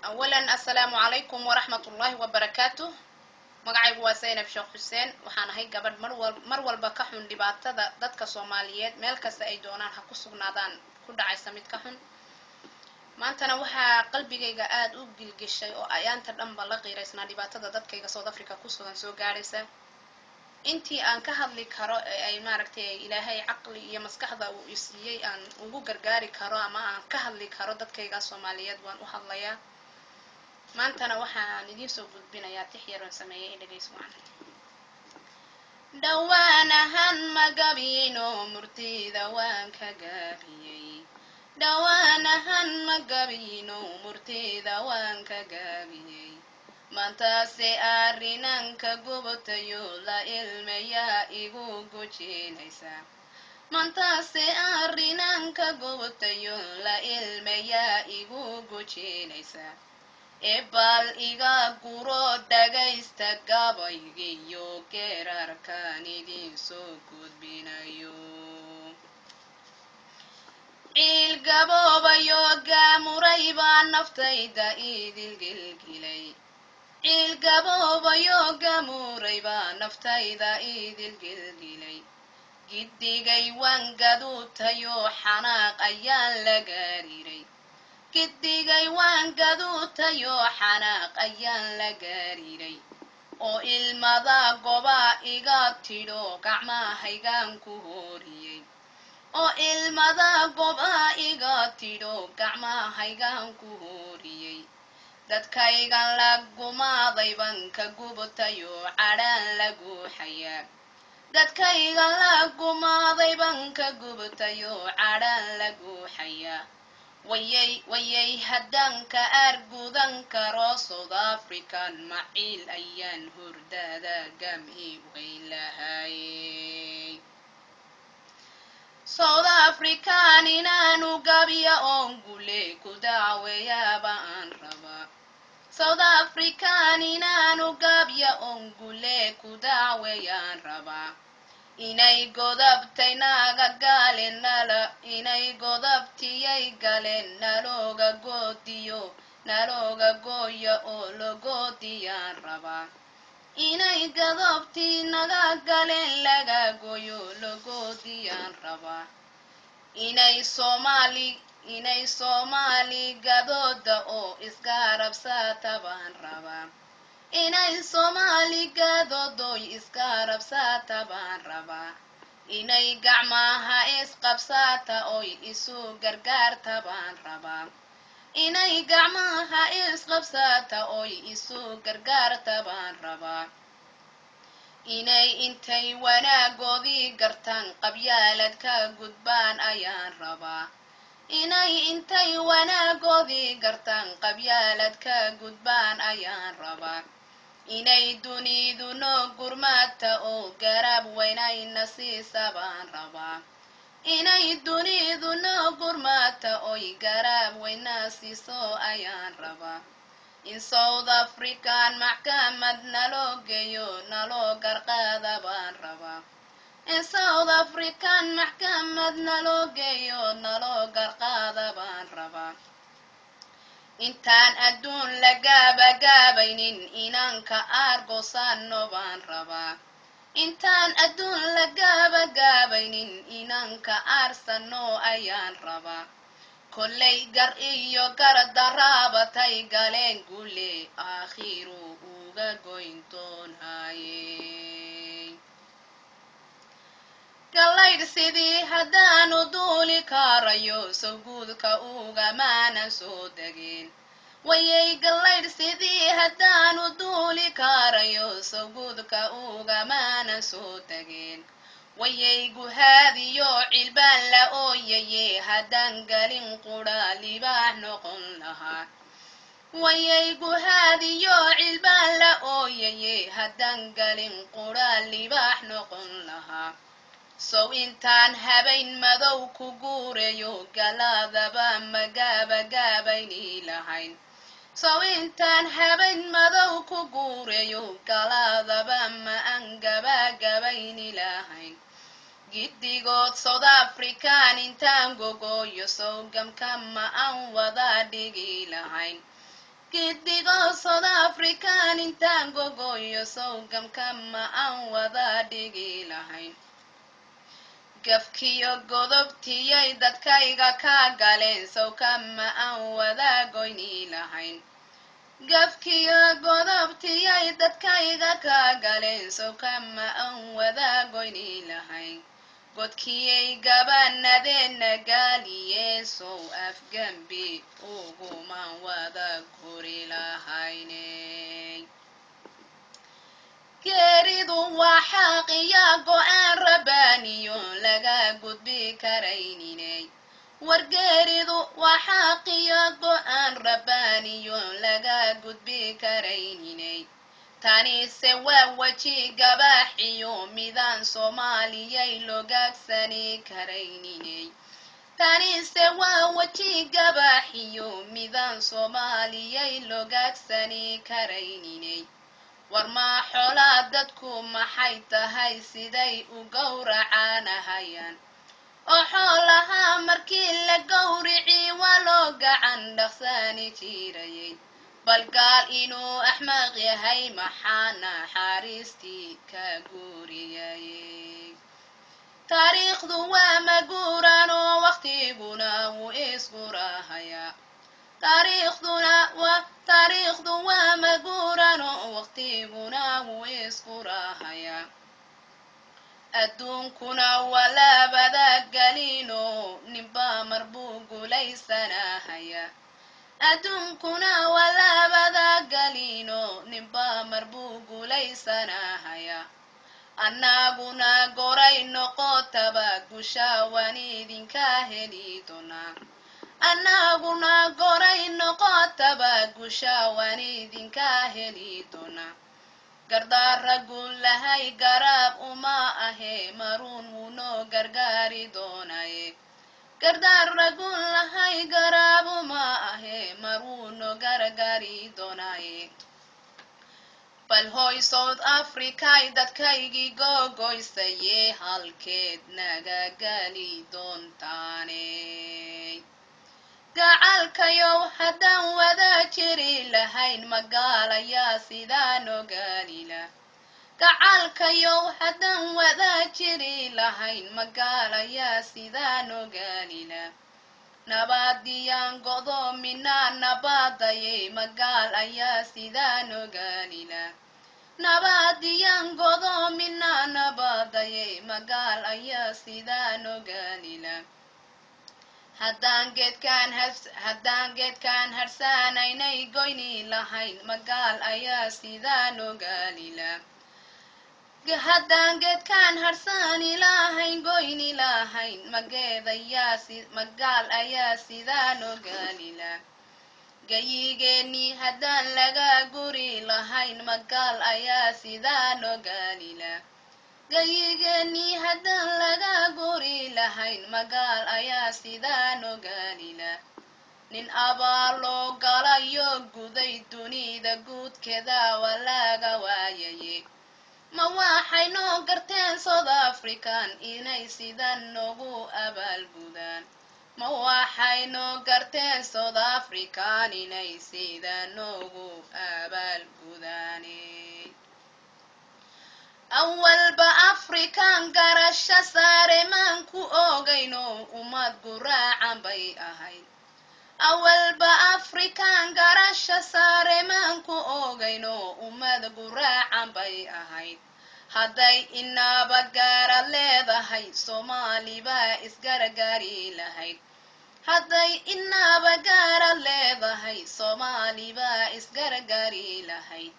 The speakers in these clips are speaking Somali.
أولا السلام عليكم ورحمة الله وبركاته. magacaygu waa Zainab Sheekh Xuseen waxaan ahay gabadh mar walba ka xun dhibaatada dadka Soomaaliyeed meel kasta ay doonaan ha ku sugnaadaan ku dhacaysa mid ka xun. maantana waxaa qalbigayga aad u gilgishay oo ayaanta dhanba la qiiraysnaa dhibaatada dadkayga South Africa ku sugan soo gaaraysa. intii aan ka hadli karo ee ay maaragtay Ilaahay aqli iyo maskaxda uu isiiyay aan ugu gargaari karo ama aan ka hadli karo dadkayga Soomaaliyeed waan u hadlayaa. maantana waxaan idin soo gudbinayaa tix yar oo sameeyay dhagays wacan. dhawaanahan magabino murtida waan ka gaabiyay. dhawaanahan magabino murtida waan ka gaabiyay. maantaase arrinanka gubatayo la ilmeeyaa igu gujinaysa. maantaase arrinanka gubatayo la ilmeeyaa igu gujinaysa. ebal iga guro dhagaysta gabaygiyo geerarkaan idin soo gudbinayo. ciil gaboobayo gaamuray baa naftayda idil gilgilay. ciil gaboobayo gaamuray baa naftayda idil gilgilay. giddigay waan gaduutayo xanaaq ayaan la gaariray. giddigay waan gaduutayo xanaaq ayaan la gaariray. oo ilmada goba iga tidho gacmahaygaan ku hooriyey. oo ilmada goba iga tidho gacmahaygaan ku hooriyey. dadkaygan la gumaaday baan ka gubatayo cadhaan la guuxayaa. dadkaygan la gumaaday baan ka gubatayo cadhaan la guuxayaa. wayay haddaan ka argudan karo South African maciil ayaan hurdada gami weylahay. South African inaanu gabiya oon gule ku daaweeyaaba aan rabaa. South African inaanu gabiya oon gule ku daaweeyaan rabaa. inay godabtay naga galeen inay godabtiyay galeen nalooga goodiyo nalooga gooya oo logoodiyaan rabaa. inay godabtii naga galeen laga gooyo logoodiyaan rabaa. inay Soomaali gadooda oo isgarabsata baan rabaa. inay Soomaali gadoodoy isgarabsata baan rabaa. inay gacmaha isqabsata oy isu gargaarta baan rabaa. inay gacmaha isqabsata oy isu gargaarta baan rabaa. inay intay wanaagoodii gartaan qabyaalad ka gudbaan ayaan rabaa. inay intay wanaagoodii gartaan qabyaalad ka gudbaan ayaan rabaa. inay dunidu noo gurmata oo garab weynayna siisa baan rabaa. inay dunidu noo gurmata oy garab weyna siiso ayaan rabaa. in South African maxkamad naloo geeyo naloo garqaada baan rabaa. in South African maxkamad naloo geeyo naloo garqaada baan rabaa. intaan adduun la gaabagaabaynin inaan ka aargoosano baan rabaa. intaan adduun la gaabagaabaynin inaan ka aarsano ayaan rabaa. kollay gar iyo gardarabatay galeen gule aakhiru uga goyn doonaaye. galayd sidii haddaanu duuli karayo sawguudka ugamaanan soo degeen. wayay galayd sidii haddaanu duuli karayo sawguudka ugamaanan soo degeen. wayay guhaadiyo cilbaan la ooyaye haddaan galin qudha libaax noqon lahaa. wayay guhaadiyo cilbaan la ooyaye haddaan galin qudha libaax noqon lahaa. sow intaan habayn madow ku guureyo galaadaba ma gaabagaabayni lahayn. sow intaan habayn madow ku guureyo galaadaba ma aan gabaagabayni lahayn. giddigood South African intaan gogoyo sowgamka ma aan wada dhigi lahayn. gidigo South African intaan gogoyo sowgamka ma aan wada dhigi lahayn gafkiyo godobtiyay dadkayga ka galeen sowka ma aan wada goyni lahayn gafkiyo godobtiyay dadkayga ka galeen sowka ma aan wada goyni lahayn godkiyay gabanadeenna gaaliyeen sow afgambi ugumaan wada guri lahayney geeridu waa xaqiya go'aan rabbaaniyo laga gudbi karayniney wargeeridu waa xaqiya go'aan rabbaaniyo laga gudbi karayniney tanise waa weji gabaxiyo midaan soomaaliyay logaagsani karayniney tanise waa weji gabaxiyo midaan soomaaliyay logaagsani karayniney war maa xolaa dadku maxay tahay siday u gowracaanahayaan oo xoolaha markii la gowrici waa loo gacan dhaqsani jirayay bal gaal inuu axmaaq yahay maxaa naxariistii ka guuriyayey taariikhdu waa maguuraan oo waqtiguna wuu isgurahayaa taariikhdu waa maguuraan oo waqtiguna wuu isgurahayaa adduunkuna waa labada galino ninba mar buu guulaysanahayaa adduunkuna waa labada galino ninba mar buu guulaysanahayaa annaguna goray noqotaba gusha waan idinka heli doonaa annaguna goray noqotaba gusha waan idinka heli doonaa gardaara guulahay garab uma ahe maruun wuu noo gargaari doonaye gardaara guulahay garab uma ahe maruun noo gargaari doonaye bal hoy South Africa dadkaygii gogoysaye halkeed naga gali doontaane gacalkayow haddaan wada jiri lahayn magaalayaa sidaan ogaanila gacalkayow haddaan wada jiri lahayn magaalayaa sidaan ogaanila nabadiyaan godoominaa nabadayay magaal ayaa sidaan ogaanila nabadiyaan godoominaa nabadayay magaal ayaa sidaan ogaanila haddaan geedkaan harsanaynay goyni lahayn magaal ayaa sidaan ogaanila haddaan geedkaan harsani lahayn goyni lahayn magaal ayaa sidaan ogaanila gayigeennii haddaan laga guri lahayn magaal ayaa sidaan ogaanila gayigeennii haddaan laga guri lahayn magaal ayaa sidaan ogaanila nin abaal loo galayo guday dunida guudkeeda waa laga waayaye ma waxay noo garteen South African inay sidan noogu abaalgudaan ma waxay noo garteen South African inay sidan noogu abaalgudaane awalba African garasha saare maan ku ogayno ummad guraacan bay ahayd awalba African garasha saare maan ku ogayno ummad guraacan bay ahayd hadday inaba gaarad leedahay Soomaali baa isgargaari lahayd hadday inaba gaarad leedahay Soomaali baa isgargaari lahayd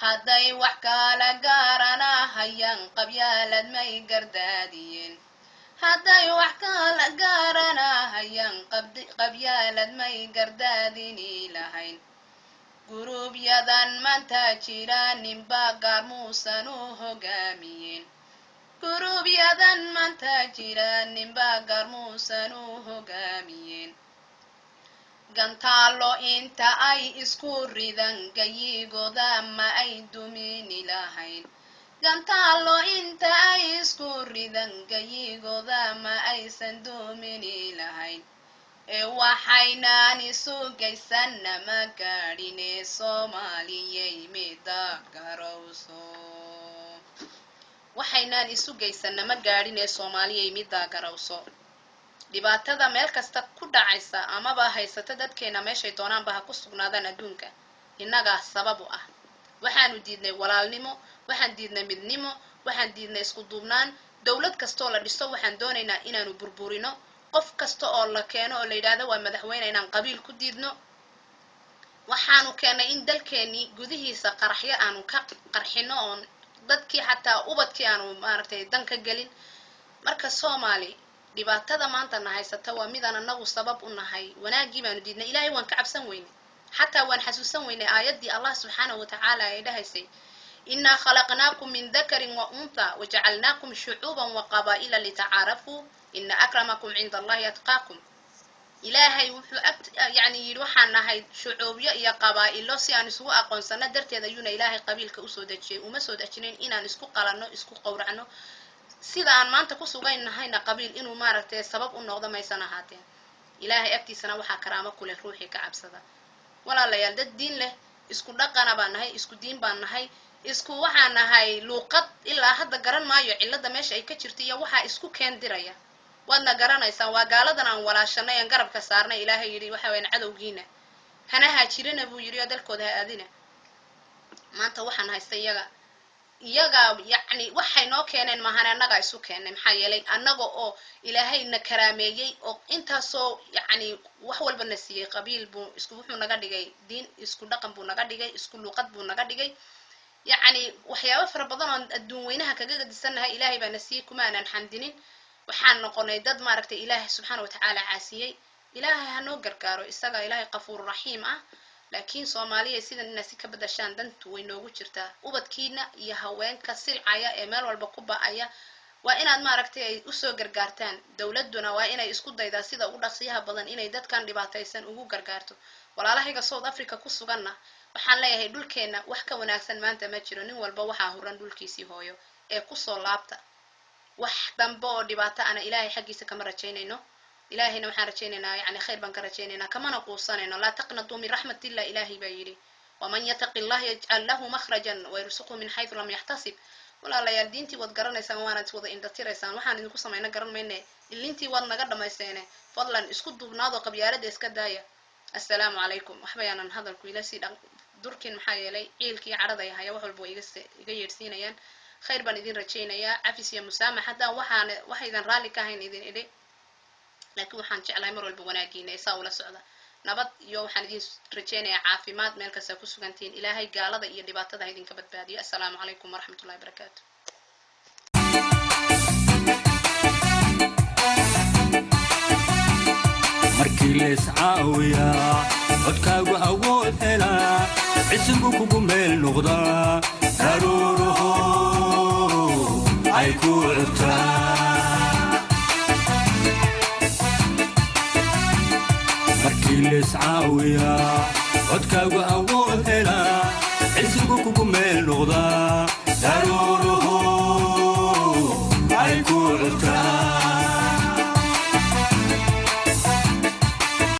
hadday wax kala garanahayaan qabyaalad may gardaadiyeen hadday wax kala garanahayaan qabyaalad may gardaadini lahayn gurubyadan maanta jira ninba gaarmuusan u hogaamiyeen gurubyadan maanta jira ninba gaarmuusan u hogaamiyeen gantaalo inta ay isku ridan gayigooda ma ay dumini lahayn gantaalo inta ay isku ridan gayigooda ma aysan dumini lahayn waxaynaan isu geysana ma gaadhine soomaaliyey mida garowso waxaynaan isu geysana ma gaadhine soomaaliyey mida garowso dhibaatada meel kasta ku dhacaysa amaba haysata dadkeena meeshay doonaanba ha ku sugnaadaan adduunka innagaa sabab u ah waxaanu diidnay walaalnimo waxaan diidnay midnimo waxaan diidnay isku duubnaan dawlad kastoo la dhiso waxaan doonaynaa inaanu burburino qof kasta oo la keeno oo la yidhaahdo waa madaxweyne inaan qabiil ku diidno waxaanu keenay in dalkeenii gudihiisa qaraxyo aanu ka qarxino oon dadkii xataa ubadkii aanu maaragtay dan ka gelin marka Soomaali dhibaatada maanta na haysata waa midaan anagu sabab u nahay wanaagii baanu diidnay ilaahay waan ka cabsan weynay xataa waan xasuusan weynay aayadii Allah subhanahu wa ta'ala ay dhahaysay inna khalaqnaakum min dhakarin wa untha waja'alnaakum shu'uban wa qabaa'ila lita'aarafu inna akramakum 'inda Allahi atqaakum ilaahay wuxuu yani yiri waxaan nahay shucuubyo iyo qabaa'ilo si aan isugu aqoonsano darteed ayuuna ilaahay qabiilka u soo dajiyay uma soo dajinin inaan isku qalanno isku qowracno sida aan maanta ku sugaynahayna qabiil inuu maaragtay sabab u noqdo maysan ahaateen ilaahay agtiisana waxa karaamo ku leh ruuxii ka cabsada walaalayaal dad diin leh isku dhaqana baan nahay isku diin baan nahay isku waxaan nahay luuqad ilaa hadda garan maayo cilada meesha ay ka jirto iyo waxa isku keendiraya wadna garanaysan waa gaaladan aan walaashanay aan garabka saarnay ilaahay yiri waxa weyn cadowgiina hana haajirina buu yiri dalkooda aadina maanta waxaan haystay iyaga yani waxay noo keeneen maahan anaga isu keenay maxaa yeelay anaga oo ilaahayna karaameeyay oo intaasoo yani wax walba na siiyay qabiil buu isku wuxuu naga dhigay diin isku dhaqan buu naga dhigay isku luqad buu naga dhigay yani waxyaabo fara badan oo adduun weynaha kaga gadisanahay ilaahay baa na siiyay kuma aanan xamdinin waxaan noqonay dad maaragtay ilaahay subhanahu wa ta'ala caasiyay ilaahay hanoo gargaaro isaga ilaahay qafuur rahiim ah laakiin Soomaaliya sida nasi ka badashaan dantu way noogu jirtaa ubadkiina iyo haweenka silcaya ee meel walba ku baaya waa inaad maaragtay ay u soo gargaartaan dawladuna waa inay isku daydaa sida ugu dhaqsiyaha badan inay dadkan dhibaataysan ugu gargaarto walaalahayga South Africa ku suganna waxaan leeyahay dhulkeena wax ka wanaagsan maanta ma jiro nin walba waxa huran dhulkiisii hooyo ee ku soo laabta wax dambe oo dhibaato ana ilaahay xaqiisa kama rajaynayno ilaahayna waxaan rajaynaynaa yani khayr baan ka rajaynaynaa kama naqoosanayno la taqnatu min rahmatillah ilaahi bayiri waman yattaqillaha yaj'al lahu makhrajan wa yarzuqhu min haythu lam yahtasib walaalayaal diintii wad garanaysaan waana wada indhatiraysaan waxaan idinku sameeyna garan meeyne ilintii wad naga dhamayseene fadlan isku duubnaado qabyaalada iska daaya assalaamu alaykum waxbayaanan hadalku ila si durkin maxaa yeelay ciilkii carada yahay wax walba iga yeersiinayaan khayr baan idin rajaynayaa afis iyo musaamax hadaa waxaydan raali ka ahayn idin idhi laakiin waxaan jeclahay mar walba wanaagiina isaa ula socda nabad iyo waxaan idin rajaynayaa caafimaad meel kasta ku sugantiin ilaahay gaalada iyo dhibaatada idinka badbaadiyo assalaamu alaykum waraxmatullaahi wabarakaatuh markii lees caawiya codkaagu awood helaa cisigu kugu meel noqdaa daruuruhu ay ku cugtaa markii lees caawiya codkaagu awood helaa cisigu kugu meel noqdaa daruuruhu ay ku cugtaa